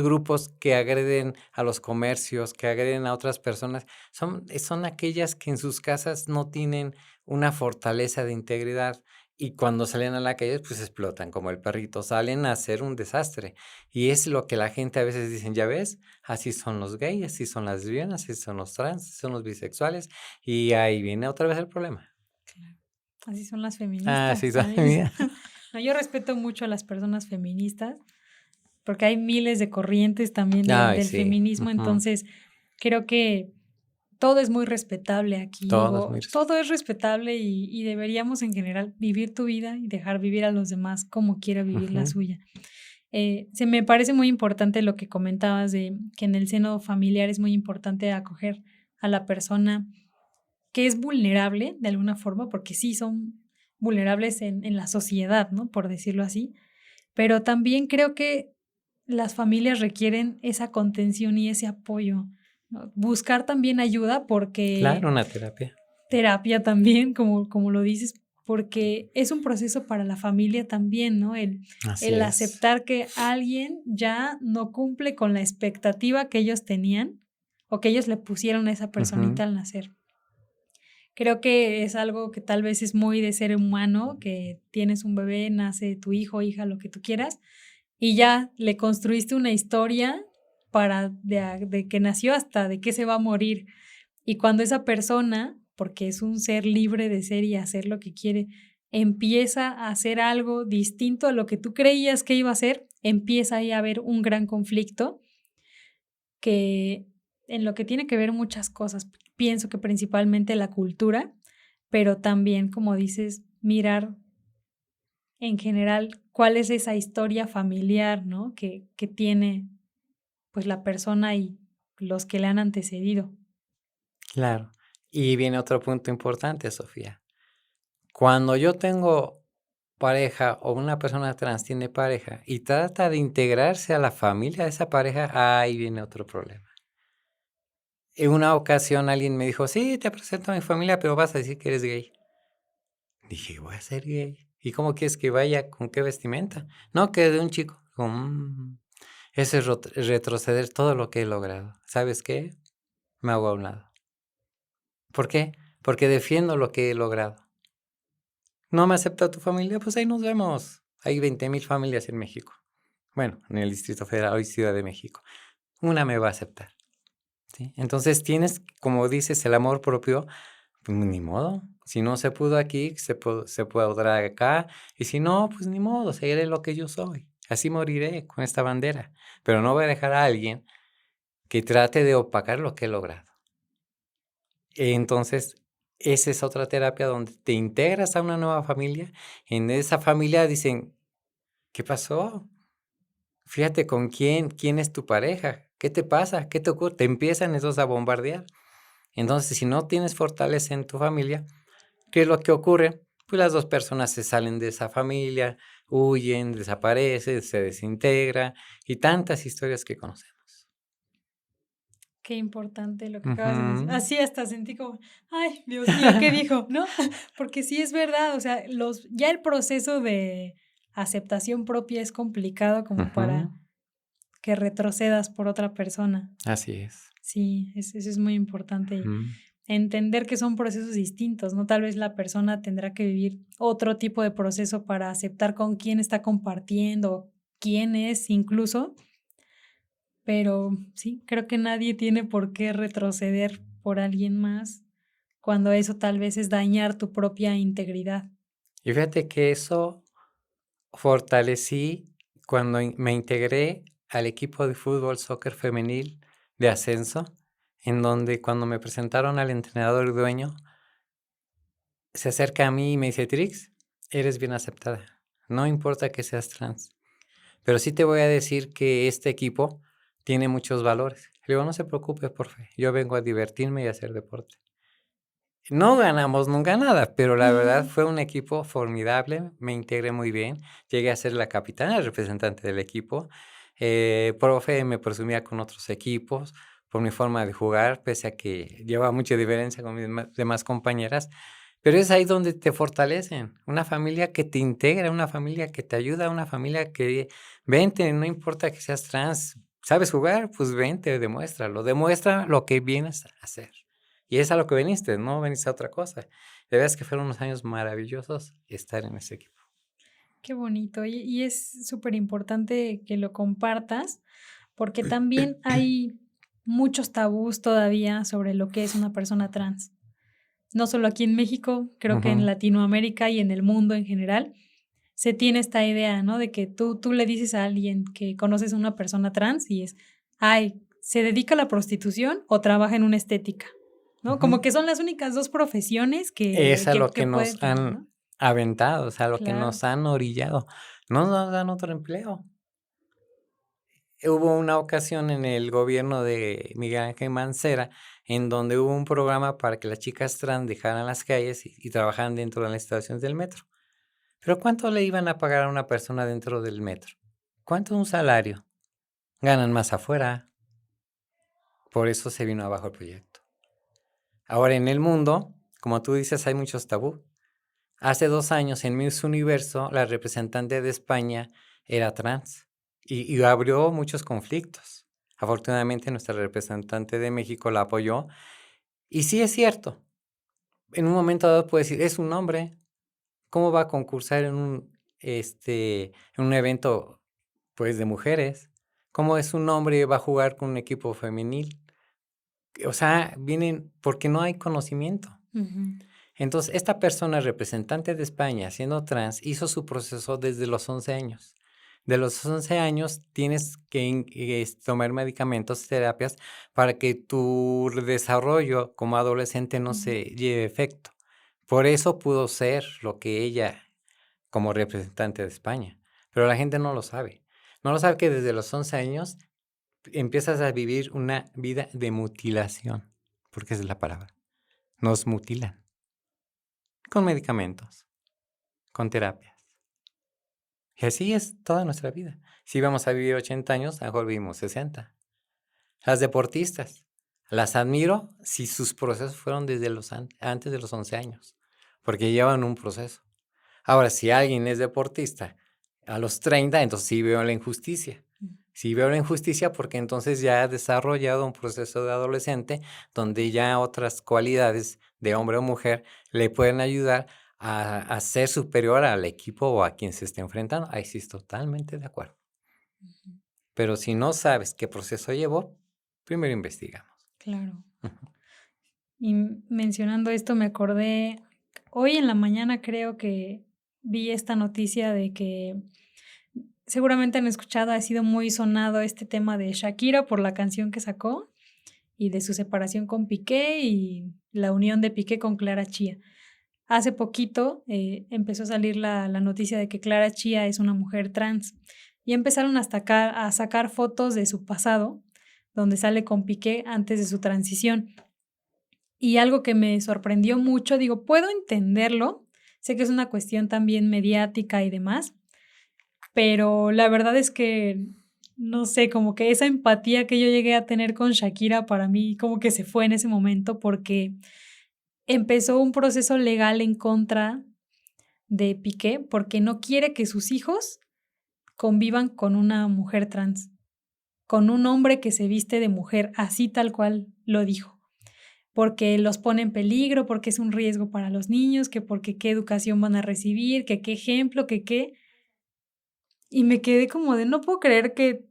grupos que agreden a los comercios, que agreden a otras personas, son aquellas que en sus casas no tienen una fortaleza de integridad, y cuando salen a la calle, pues explotan como el perrito, salen a hacer un desastre. Y es lo que la gente a veces dicen: "¿Ya ves? Así son los gays, así son las lesbianas, así son los trans, así son los bisexuales", y ahí viene otra vez el problema. Claro. Así son las Así feministas, son, ¿sabes? mira. No, yo respeto mucho a las personas feministas, porque hay miles de corrientes también Ay, del sí. feminismo, entonces creo que todo es muy respetable aquí, Todo es muy todo respetable. es respetable y deberíamos en general vivir tu vida y dejar vivir a los demás como quiera vivir la Ujú. suya. Se me parece muy importante lo que comentabas de que en el seno familiar es muy importante acoger a la persona que es vulnerable de alguna forma, porque sí son vulnerables en la sociedad, ¿no? Por decirlo así, pero también creo que las familias requieren esa contención y ese apoyo, ¿no? Buscar también ayuda porque Claro, una terapia. terapia también, como lo dices, porque es un proceso para la familia también, ¿no? Así El es. aceptar que alguien ya no cumple con la expectativa que ellos tenían o que ellos le pusieron a esa Ujú. personita al nacer. Creo que es algo que tal vez es muy de ser humano, que tienes un bebé, nace tu hijo, hija, lo que tú quieras, y ya le construiste una historia para de que nació hasta de que se va a morir. Y cuando esa persona, porque es un ser libre de ser y hacer lo que quiere, empieza a hacer algo distinto a lo que tú creías que iba a hacer, empieza ahí a haber un gran conflicto que en lo que tiene que ver muchas cosas. Pienso que principalmente la cultura, pero también, como dices, mirar en general cuál es esa historia familiar, ¿no? Que tiene pues la persona y los que le han antecedido. Claro. Y viene otro punto importante, Sofía. Cuando yo tengo pareja o una persona trans tiene pareja y trata de integrarse a la familia de esa pareja, ahí viene otro problema. En una ocasión alguien me dijo: "Sí, te presento a mi familia, pero vas a decir que eres gay". Dije: "¿Voy a ser gay? ¿Y cómo quieres que vaya? ¿Con qué vestimenta?". "No, que de un chico". Digo: eso es retroceder todo lo que he logrado". ¿Sabes qué? Me hago a un lado. ¿Por qué? Porque defiendo lo que he logrado. ¿No me acepta tu familia? Pues ahí nos vemos. Hay 20,000 familias en México. Bueno, en el Distrito Federal y Ciudad de México. Una me va a aceptar, ¿sí? Entonces tienes, como dices, el amor propio, pues ni modo. Si no se pudo aquí, se podrá acá. Y si no, pues ni modo, seguiré lo que yo soy. Así moriré con esta bandera. Pero no voy a dejar a alguien que trate de opacar lo que he logrado. Entonces, esa es otra terapia donde te integras a una nueva familia. En esa familia dicen: "¿Qué pasó? Fíjate con quién es tu pareja, ¿qué te pasa? ¿Qué te ocurre?". Te empiezan esos a bombardear. Entonces, si no tienes fortaleza en tu familia, ¿qué es lo que ocurre? Pues las 2 personas se salen de esa familia, huyen, desaparecen, se desintegra y tantas historias que conocemos. Qué importante lo que acabas de mencionar. Ujú, Así hasta sentí como, ay, Dios mío, ¿qué dijo? ¿No? Porque sí es verdad, o sea, ya el proceso de aceptación propia es complicado como para ujú, que retrocedas por otra persona. así es. Sí, eso es muy importante. Y Ujú, entender que son procesos distintos, ¿no? Tal vez la persona tendrá que vivir otro tipo de proceso para aceptar con quién está compartiendo, quién es incluso, pero sí, creo que nadie tiene por qué retroceder por alguien más cuando eso tal vez es dañar tu propia integridad. y fíjate que eso fortalecí cuando me integré al equipo de fútbol, soccer femenil de ascenso, en donde cuando me presentaron al entrenador y dueño, se acerca a mí y me dice: "Trix, eres bien aceptada, no importa que seas trans, pero sí te voy a decir que este equipo tiene muchos valores". Le digo: "No se preocupe, profe, yo vengo a divertirme y a hacer deporte". No ganamos nunca nada, pero la verdad Ujú. fue un equipo formidable, me integré muy bien, llegué a ser la capitana, el representante del equipo. Profe me presumía con otros equipos por mi forma de jugar, pese a que llevaba mucha diferencia con mis demás compañeras, pero es ahí donde te fortalecen, una familia que te integra, una familia que te ayuda, una familia que vente, no importa que seas trans, ¿sabes jugar? Pues vente, demuéstralo, demuestra lo que vienes a hacer. Y es a lo que viniste, no veniste a otra cosa. De veras que fueron unos años maravillosos estar en ese equipo. Qué bonito. Y es súper importante que lo compartas, porque también hay muchos tabús todavía sobre lo que es una persona trans. No solo aquí en México, creo que en Ujú, Latinoamérica y en el mundo en general. se tiene esta idea, ¿no? De que tú le dices a alguien que conoces a una persona trans y es, ay, ¿se dedica a la prostitución o trabaja en una estética? ¿No? Como Ujú. que son las únicas 2 profesiones Es a lo que que puede nos tener, han ¿no? aventado, o sea, a lo que Claro. nos han orillado. No nos dan otro empleo. Hubo una ocasión en el gobierno de Miguel Ángel Mancera, en donde hubo un programa para que las chicas trans dejaran las calles y trabajaran dentro de las estaciones del metro. Pero, ¿cuánto le iban a pagar a una persona dentro del metro? ¿Cuánto es un salario? Ganan más afuera, por eso se vino abajo el proyecto. Ahora, en el mundo, como tú dices, hay muchos tabú. Hace 2 años, en Miss Universo, la representante de España era trans y abrió muchos conflictos. Afortunadamente, nuestra representante de México la apoyó. Y sí es cierto, en un momento dado puede decir: "Es un hombre, ¿cómo va a concursar en un evento, pues, de mujeres? ¿Cómo es un hombre y va a jugar con un equipo femenil?". O sea, vienen porque no hay conocimiento. Ujú. Entonces, esta persona, representante de España, siendo trans, hizo su proceso desde los 11 años. De los 11 años tienes que tomar medicamentos, terapias, para que tu desarrollo como adolescente no Ujú. se lleve efecto. Por eso pudo ser lo que ella como representante de España, pero la gente no lo sabe. No lo sabe que desde los 11 años empiezas a vivir una vida de mutilación, porque esa es la palabra. Nos mutilan con medicamentos, con terapias. Y así es toda nuestra vida. Si vamos a vivir 80 años, a lo mejor vivimos 60. Las deportistas, las admiro si sus procesos fueron desde antes de los 11 años, porque llevan un proceso. Ahora, si alguien es deportista a los 30, entonces sí veo la injusticia. Mm. Sí veo la injusticia porque entonces ya ha desarrollado un proceso de adolescente donde ya otras cualidades de hombre o mujer le pueden ayudar a ser superior al equipo o a quien se esté enfrentando. Ahí sí estoy totalmente de acuerdo. Ujú. Pero si no sabes qué proceso llevó, primero investigamos. Claro. Ujú. Y mencionando esto, me acordé, hoy en la mañana creo que vi esta noticia de que seguramente han escuchado, ha sido muy sonado este tema de Shakira por la canción que sacó y de su separación con Piqué y la unión de Piqué con Clara Chía. Hace poquito empezó a salir la noticia de que Clara Chía es una mujer trans y empezaron a sacar fotos de su pasado, donde sale con Piqué antes de su transición. Y algo que me sorprendió mucho, digo, puedo entenderlo, sé que es una cuestión también mediática y demás, pero la verdad es que, no sé, como que esa empatía que yo llegué a tener con Shakira, para mí como que se fue en ese momento, porque empezó un proceso legal en contra de Piqué, porque no quiere que sus hijos convivan con una mujer trans, con un hombre que se viste de mujer, así tal cual lo dijo. Porque los pone en peligro, porque es un riesgo para los niños, que porque qué educación van a recibir, que qué ejemplo, que qué. Y me quedé como de, no puedo creer que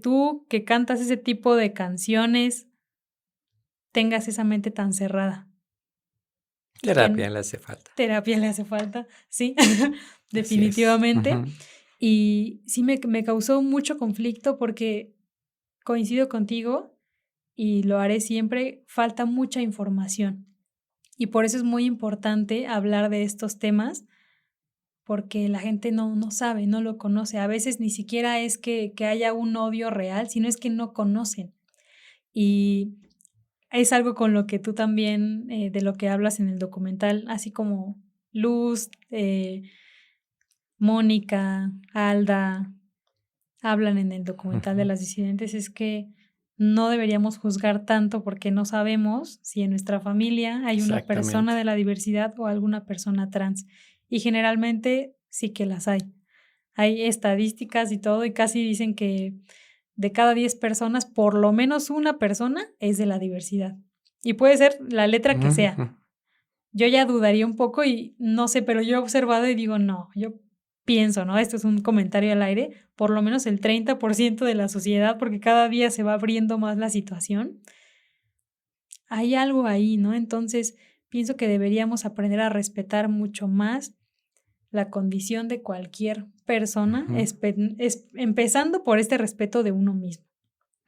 tú, que cantas ese tipo de canciones, tengas esa mente tan cerrada y que Terapia en le hace falta. terapia le hace falta, sí, Así es. definitivamente. Ujú. Y sí me causó mucho conflicto porque coincido contigo y lo haré siempre, falta mucha información. Y por eso es muy importante hablar de estos temas, porque la gente no sabe, no lo conoce. A veces ni siquiera es que haya un odio real, sino es que no conocen. Y es algo con lo que tú también, de lo que hablas en el documental, así como Luz, Mónica, Alda, hablan en el documental de Ujú. las disidentes, es que no deberíamos juzgar tanto porque no sabemos si en nuestra familia hay una persona de Exactamente. la diversidad o alguna persona trans. Y generalmente sí que las hay. Hay estadísticas y todo, y casi dicen que de cada 10 personas, por lo menos una persona es de la diversidad. Y puede ser la letra que sea. Ujú. Yo ya dudaría un poco y no sé, pero yo he observado y digo, no, yo pienso, ¿no? Esto es un comentario al aire, por lo menos el 30% de la sociedad, porque cada día se va abriendo más la situación. Hay algo ahí, ¿no? Entonces, pienso que deberíamos aprender a respetar mucho más la condición de cualquier persona, Ujú. empezando por este respeto de uno mismo.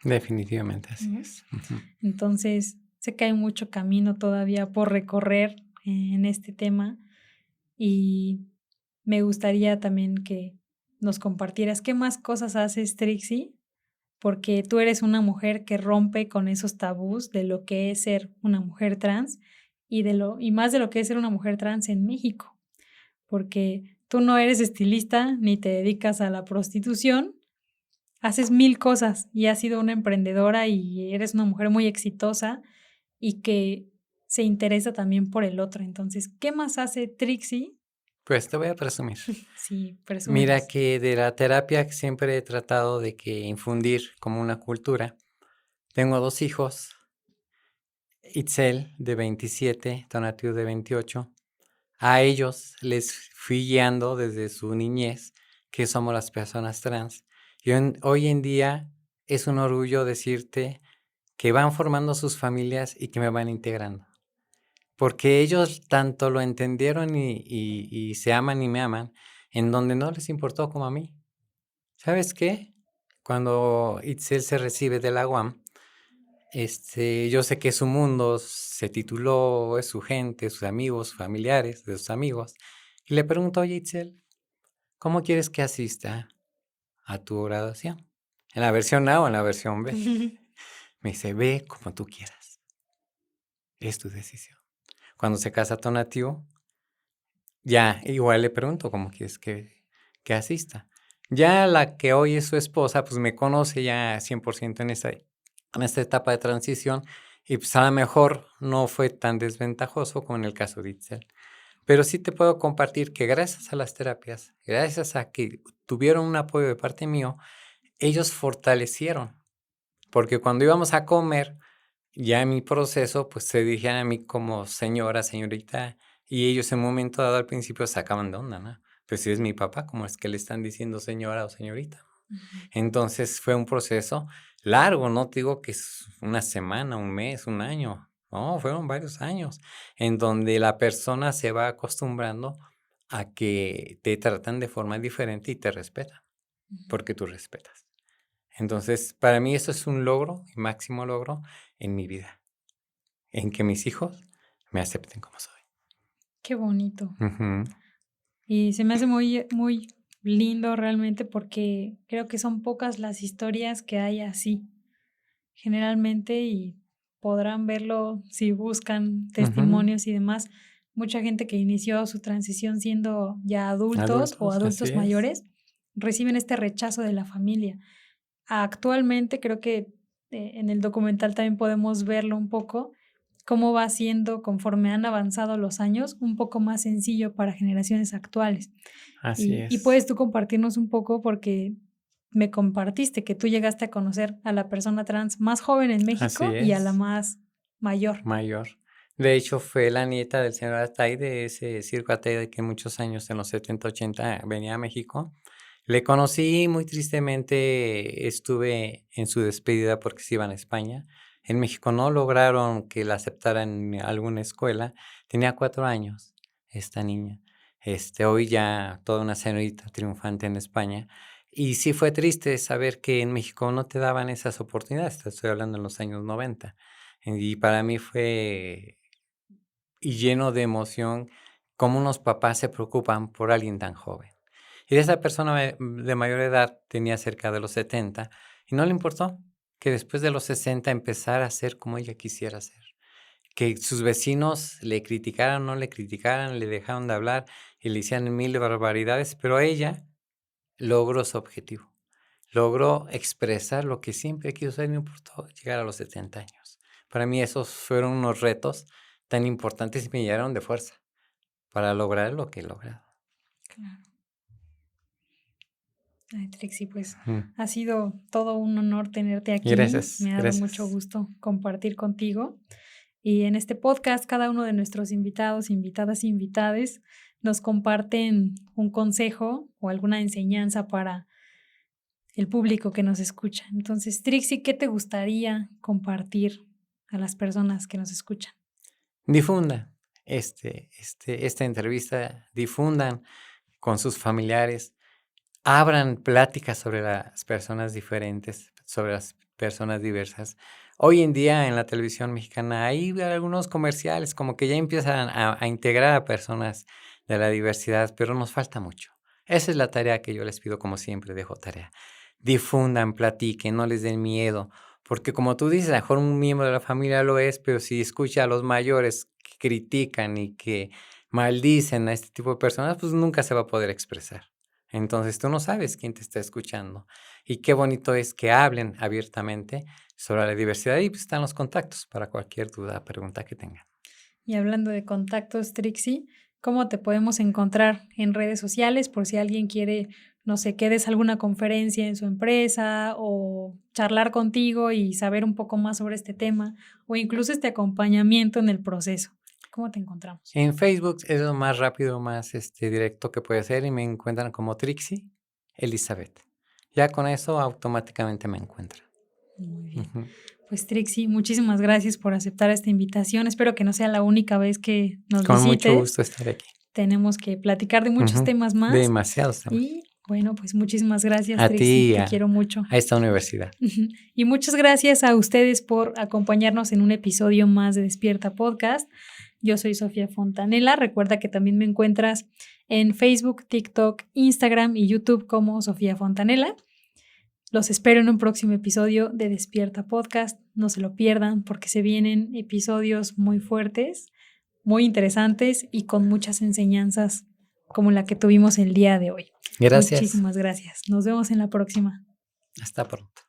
Definitivamente así ¿No? es. Ujú. Entonces, sé que hay mucho camino todavía por recorrer en este tema y me gustaría también que nos compartieras qué más cosas haces, Trixie, porque tú eres una mujer que rompe con esos tabús de lo que es ser una mujer trans y más de lo que es ser una mujer trans en México, porque tú no eres estilista ni te dedicas a la prostitución, haces mil cosas y has sido una emprendedora y eres una mujer muy exitosa y que se interesa también por el otro. Entonces, ¿qué más hace Trixie? Pues te voy a presumir. Sí, Mira presúmenos. que de la terapia siempre he tratado de que infundir como una cultura. Tengo 2 hijos, Itzel de 27, Tonatiuh de 28. A ellos les fui guiando desde su niñez, que somos las personas trans. Y hoy en día es un orgullo decirte que van formando sus familias y que me van integrando. Porque ellos tanto lo entendieron y se aman y me aman, en donde no les importó como a mí. ¿Sabes qué? Cuando Itzel se recibe de la UAM, yo sé que su mundo se tituló, es su gente, sus amigos, sus familiares, de sus amigos. Y le pregunto, oye, Itzel, ¿cómo quieres que asista a tu graduación? ¿En la versión A o en la versión B? Me dice, ve como tú quieras. Es tu decisión. Cuando se casa Tonatiuh, ya igual le pregunto, ¿cómo quieres que asista? Ya la que hoy es su esposa, pues me conoce ya 100% en esta etapa de transición y pues a lo mejor no fue tan desventajoso como en el caso de Itzel. Pero sí te puedo compartir que gracias a las terapias, gracias a que tuvieron un apoyo de parte mío, ellos fortalecieron, porque cuando íbamos a comer, ya en mi proceso, pues se dirigían a mí como señora, señorita, y ellos en un momento dado al principio sacaban de onda, ¿no? Pues si es mi papá, ¿cómo es que le están diciendo señora o señorita? Ujú. Entonces fue un proceso largo, no te digo que es una semana, un mes, un año, no, fueron varios años, en donde la persona se va acostumbrando a que te tratan de forma diferente y te respetan, Ujú. porque tú respetas. Entonces, para mí eso es un logro, mi máximo logro en mi vida, en que mis hijos me acepten como soy. Qué bonito. Ujú. Y se me hace muy, muy lindo realmente porque creo que son pocas las historias que hay así, generalmente, y podrán verlo si buscan Ujú. testimonios y demás. Mucha gente que inició su transición siendo ya adultos o Adultos, así adultos es. mayores reciben este rechazo de la familia. Actualmente creo que en el documental también podemos verlo un poco, cómo va siendo conforme han avanzado los años, un poco más sencillo para generaciones actuales. Así Y es. puedes tú compartirnos un poco porque me compartiste que tú llegaste a conocer a la persona trans más joven en Así México y a la es. más mayor. Mayor. De hecho, fue la nieta del señor Atay, de ese circo Atay que muchos años, en los 70 80 venía a México. Le conocí muy tristemente, estuve en su despedida porque se iban a España. En México no lograron que la aceptaran en alguna escuela. Tenía 4 años esta niña. Hoy ya toda una señorita triunfante en España. Y sí fue triste saber que en México no te daban esas oportunidades. Te estoy hablando en los años 90. Y para mí fue y lleno de emoción cómo unos papás se preocupan por alguien tan joven. Y esa persona de mayor edad tenía cerca de los 70 y no le importó que después de los 60 empezara a ser como ella quisiera ser. Que sus vecinos le criticaran o no le criticaran, le dejaron de hablar y le hicieron mil barbaridades, pero ella logró su objetivo. Logró expresar lo que siempre quiso ser, no importó llegar a los 70 años. Para mí esos fueron unos retos tan importantes y me llenaron de fuerza para lograr lo que he logrado. Claro. Ay, Trixie, pues Ujú. ha sido todo un honor tenerte Y aquí. gracias, Me ha dado mucho gracias. gusto compartir contigo. Y en este podcast, cada uno de nuestros invitados, invitadas e invitades nos comparten un consejo o alguna enseñanza para el público que nos escucha. Entonces, Trixie, ¿qué te gustaría compartir a las personas que nos escuchan? Difunda esta entrevista, difundan. con sus familiares, abran pláticas sobre las personas diferentes, sobre las personas diversas. Hoy en día en la televisión mexicana hay algunos comerciales como que ya empiezan a integrar a personas de la diversidad, pero nos falta mucho. Esa es la tarea que yo les pido, como siempre, dejo tarea. Difundan, platiquen, no les den miedo, porque como tú dices, a lo mejor un miembro de la familia lo es, pero si escucha a los mayores que critican y que maldicen a este tipo de personas, pues nunca se va a poder expresar. Entonces tú no sabes quién te está escuchando. Y qué bonito es que hablen abiertamente sobre la diversidad y pues están los contactos para cualquier duda, pregunta que tengan. Y hablando de contactos, Trixie, ¿cómo te podemos encontrar en redes sociales por si alguien quiere, no sé, que des alguna conferencia en su empresa o charlar contigo y saber un poco más sobre este tema o incluso este acompañamiento en el proceso? ¿Cómo te encontramos? En Facebook es lo más rápido, más directo que puede ser y me encuentran como Trixie Elizabeth. Ya con eso automáticamente me encuentran. Muy bien. Ujú. Pues Trixie, muchísimas gracias por aceptar esta invitación. Espero que no sea la única vez que nos Con mucho visites. gusto estar aquí. Tenemos que platicar de muchos Ujú. temas más. Demasiados temas. Y bueno, pues muchísimas gracias, A Trixie. ti, Te quiero mucho. a esta universidad. Y muchas gracias a ustedes por acompañarnos en un episodio más de Despierta Podcast. Yo soy Sofía Fontanella. Recuerda que también me encuentras en Facebook, TikTok, Instagram y YouTube como Sofía Fontanella. Los espero en un próximo episodio de Despierta Podcast. No se lo pierdan porque se vienen episodios muy fuertes, muy interesantes y con muchas enseñanzas como la que tuvimos el día de hoy. Gracias. Muchísimas gracias. Nos vemos en la próxima. Hasta pronto.